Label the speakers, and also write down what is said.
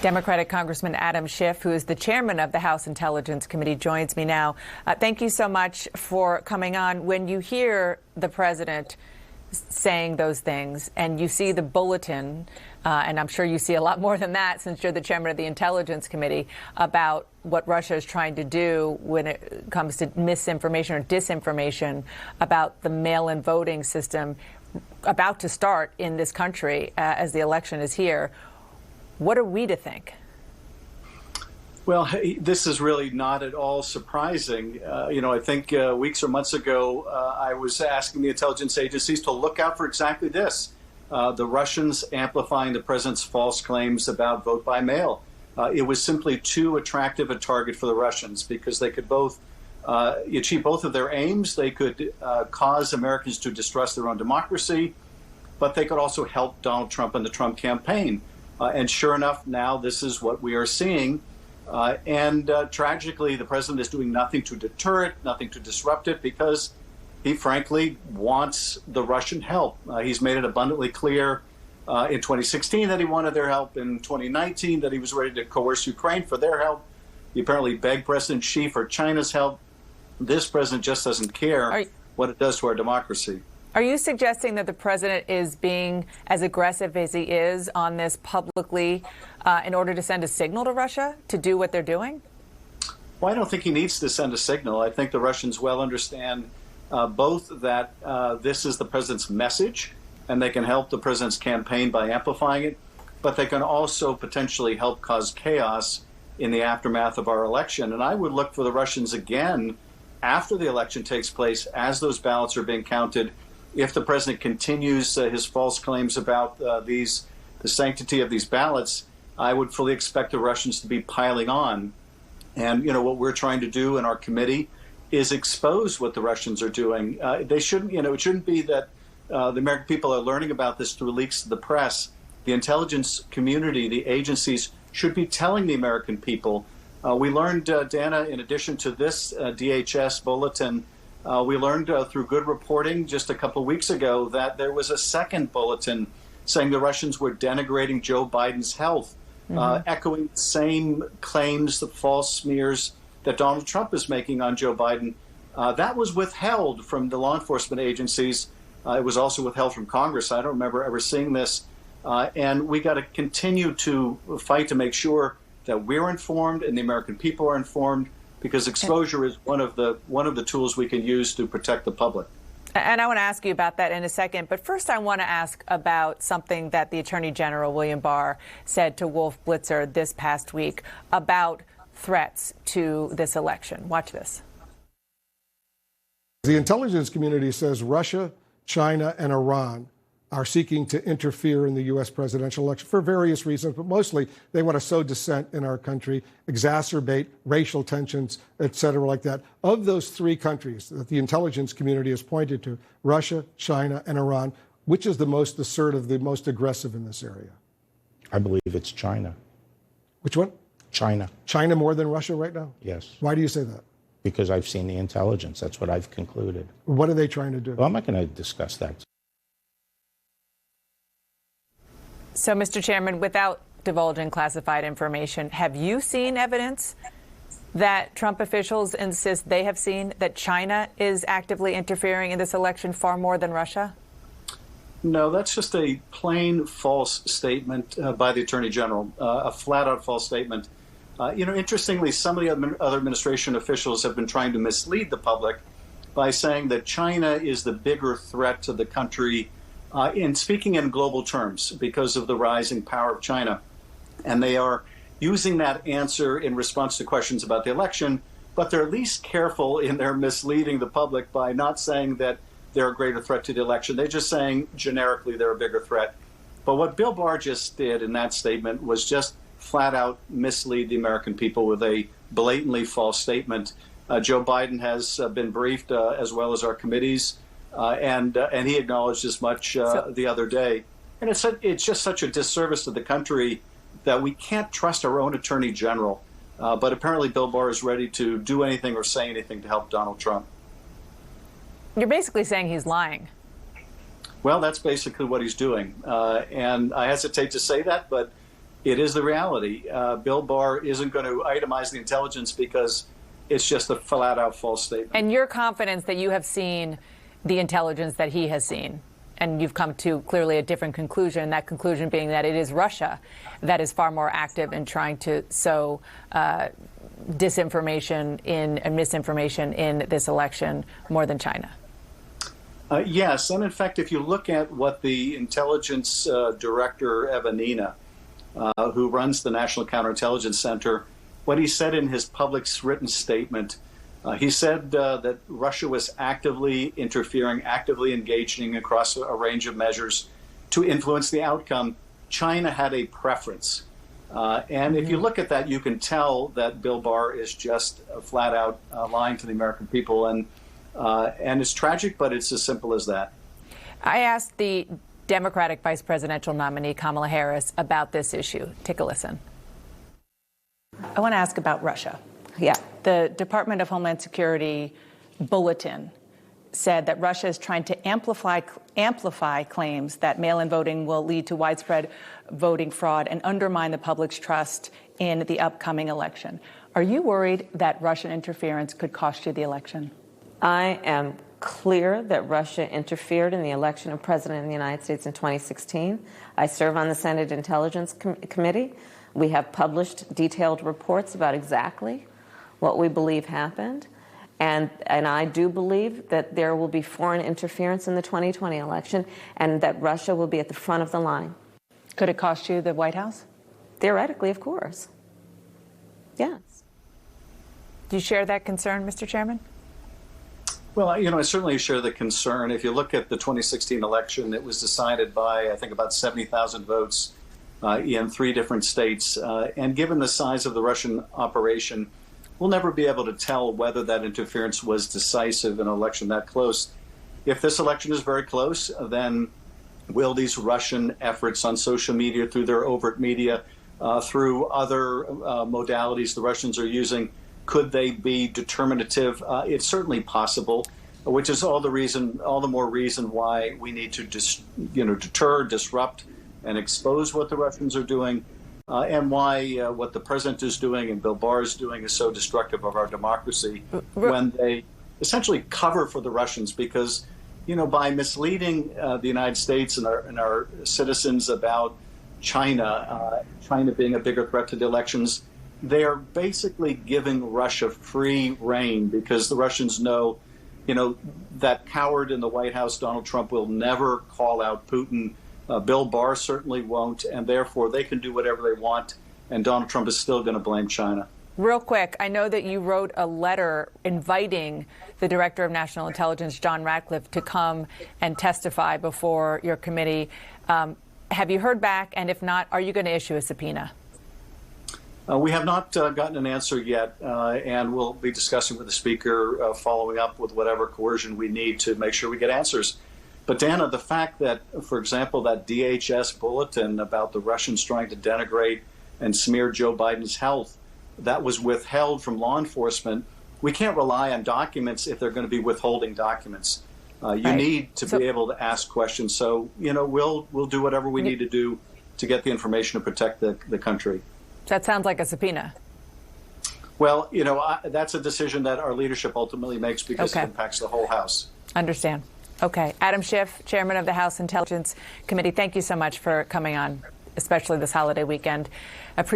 Speaker 1: Democratic Congressman Adam Schiff, who is the chairman of the House Intelligence Committee, joins me now. Thank you so much for coming on. When you hear the president saying those things and you see the bulletin, and I'm sure you see a lot more than that since you're the chairman of the Intelligence Committee, about what Russia is trying to do when it comes to misinformation or disinformation about the mail-in voting system about to start in this country as the election is here, what are we to think?
Speaker 2: Well, this is really not at all surprising. I think weeks or months ago, I was asking the intelligence agencies to look out for exactly this. The Russians amplifying the president's false claims about vote by mail. It was simply too attractive a target for the Russians because they could both achieve both of their aims. They could cause Americans to distrust their own democracy, but they could also help Donald Trump and the Trump campaign. And sure enough, now this is what we are seeing. And tragically, the president is doing nothing to deter it, nothing to disrupt it, because he frankly wants the Russian help. He's made it abundantly clear in 2016 that he wanted their help, in 2019 that he was ready to coerce Ukraine for their help. He apparently begged President Xi for China's help. This president just doesn't care what it does to our democracy.
Speaker 1: Are you suggesting that the president is being as aggressive as he is on this publicly in order to send a signal to Russia to do what they're doing?
Speaker 2: Well, I don't think he needs to send a signal. I think the Russians well understand both that this is the president's message and they can help the president's campaign by amplifying it, but they can also potentially help cause chaos in the aftermath of our election. And I would look for the Russians again after the election takes place, as those ballots are being counted. If the president continues his false claims about the sanctity of these ballots, I would fully expect the Russians to be piling on. And, what we're trying to do in our committee is expose what the Russians are doing. They shouldn't, it shouldn't be that the American people are learning about this through leaks to the press. The intelligence community, the agencies, should be telling the American people. We learned, Dana, in addition to this DHS bulletin, we learned through good reporting just a couple of weeks ago that there was a second bulletin saying the Russians were denigrating Joe Biden's health, echoing the same claims, the false smears that Donald Trump is making on Joe Biden. That was withheld from the law enforcement agencies. It was also withheld from Congress. I don't remember ever seeing this. And we got to continue to fight to make sure that we're informed and the American people are informed, because exposure is one of the tools we can use to protect the public.
Speaker 1: And I want to ask you about that in a second. But first, I want to ask about something that the Attorney General, Bill Barr, said to Wolf Blitzer this past week about threats to this election. Watch this.
Speaker 3: The intelligence community says Russia, China, and Iran are seeking to interfere in the U.S. presidential election for various reasons, but mostly they want to sow dissent in our country, exacerbate racial tensions, et cetera, like that. Of those three countries that the intelligence community has pointed to, Russia, China, and Iran, which is the most assertive, the most aggressive in this area?
Speaker 4: I believe it's China.
Speaker 3: Which one?
Speaker 4: China.
Speaker 3: China more than Russia right now?
Speaker 4: Yes.
Speaker 3: Why do you say that?
Speaker 4: Because I've seen the intelligence. That's what I've concluded.
Speaker 3: What are they trying to do?
Speaker 4: Well, I'm not going to discuss that.
Speaker 1: So, Mr. Chairman, without divulging classified information, have you seen evidence that Trump officials insist they have seen that China is actively interfering in this election far more than Russia?
Speaker 2: No, that's just a plain false statement by the Attorney General, a flat-out false statement. Interestingly, some of the other administration officials have been trying to mislead the public by saying that China is the bigger threat to the country, in speaking in global terms, because of the rising power of China. And they are using that answer in response to questions about the election, but they're least careful in their misleading the public by not saying that they're a greater threat to the election. They're just saying generically they're a bigger threat. But what Bill Barr just did in that statement was just flat out mislead the American people with a blatantly false statement. Joe Biden has been briefed, as well as our committees, and he acknowledged as much the other day. And it's just such a disservice to the country that we can't trust our own Attorney General. But apparently Bill Barr is ready to do anything or say anything to help Donald Trump.
Speaker 1: You're basically saying he's lying.
Speaker 2: Well, that's basically what he's doing. And I hesitate to say that, but it is the reality. Bill Barr isn't going to itemize the intelligence because it's just a flat-out false statement.
Speaker 1: And your confidence that you have seen the intelligence that he has seen, and you've come to clearly a different conclusion, that conclusion being that it is Russia that is far more active in trying to sow disinformation and misinformation in this election more than China.
Speaker 2: Yes, and in fact, if you look at what the intelligence director, Evanina, who runs the National Counterintelligence Center, what he said in his public written statement, he said that Russia was actively interfering, actively engaging across a range of measures to influence the outcome. China had a preference. And if you look at that, you can tell that Bill Barr is just flat out lying to the American people. And it's tragic, but it's as simple as that.
Speaker 1: I asked the Democratic vice presidential nominee, Kamala Harris, about this issue. Take a listen. I want to ask about Russia.
Speaker 5: Yeah.
Speaker 1: The Department of Homeland Security bulletin said that Russia is trying to amplify claims that mail-in voting will lead to widespread voting fraud and undermine the public's trust in the upcoming election. Are you worried that Russian interference could cost you the election?
Speaker 5: I am clear that Russia interfered in the election of President of the United States in 2016. I serve on the Senate Intelligence Committee. We have published detailed reports about exactly what we believe happened. And I do believe that there will be foreign interference in the 2020 election and that Russia will be at the front of the line.
Speaker 1: Could it cost you the White House?
Speaker 5: Theoretically, of course. Yes.
Speaker 1: Do you share that concern, Mr. Chairman?
Speaker 2: Well, I certainly share the concern. If you look at the 2016 election, it was decided by, I think, about 70,000 votes in 3 different states. And given the size of the Russian operation, we'll never be able to tell whether that interference was decisive in an election that close. If this election is very close, then will these Russian efforts on social media, through their overt media, through other modalities the Russians are using, could they be determinative? It's certainly possible, which is all the more reason why we need to deter, disrupt, and expose what the Russians are doing. And why what the president is doing and Bill Barr is doing is so destructive of our democracy when they essentially cover for the Russians, because, by misleading the United States and our citizens about China being a bigger threat to the elections, they are basically giving Russia free rein, because the Russians know, that coward in the White House, Donald Trump, will never call out Putin. Bill Barr certainly won't, and therefore they can do whatever they want, and Donald Trump is still going to blame China.
Speaker 1: Real quick, I know that you wrote a letter inviting the Director of National Intelligence, John Ratcliffe, to come and testify before your committee. Have you heard back? And if not, are you going to issue a subpoena?
Speaker 2: We have not gotten an answer yet, and we'll be discussing with the Speaker, following up with whatever coercion we need to make sure we get answers. But, Dana, the fact that, for example, that DHS bulletin about the Russians trying to denigrate and smear Joe Biden's health, that was withheld from law enforcement. We can't rely on documents if they're going to be withholding documents. You need to be able to ask questions. So, we'll do whatever we need to do to get the information to protect the country.
Speaker 1: That sounds like a subpoena.
Speaker 2: Well, that's a decision that our leadership ultimately makes, because it impacts the whole House.
Speaker 1: Understand. Okay. Adam Schiff, Chairman of the House Intelligence Committee, thank you so much for coming on, especially this holiday weekend. Appreciate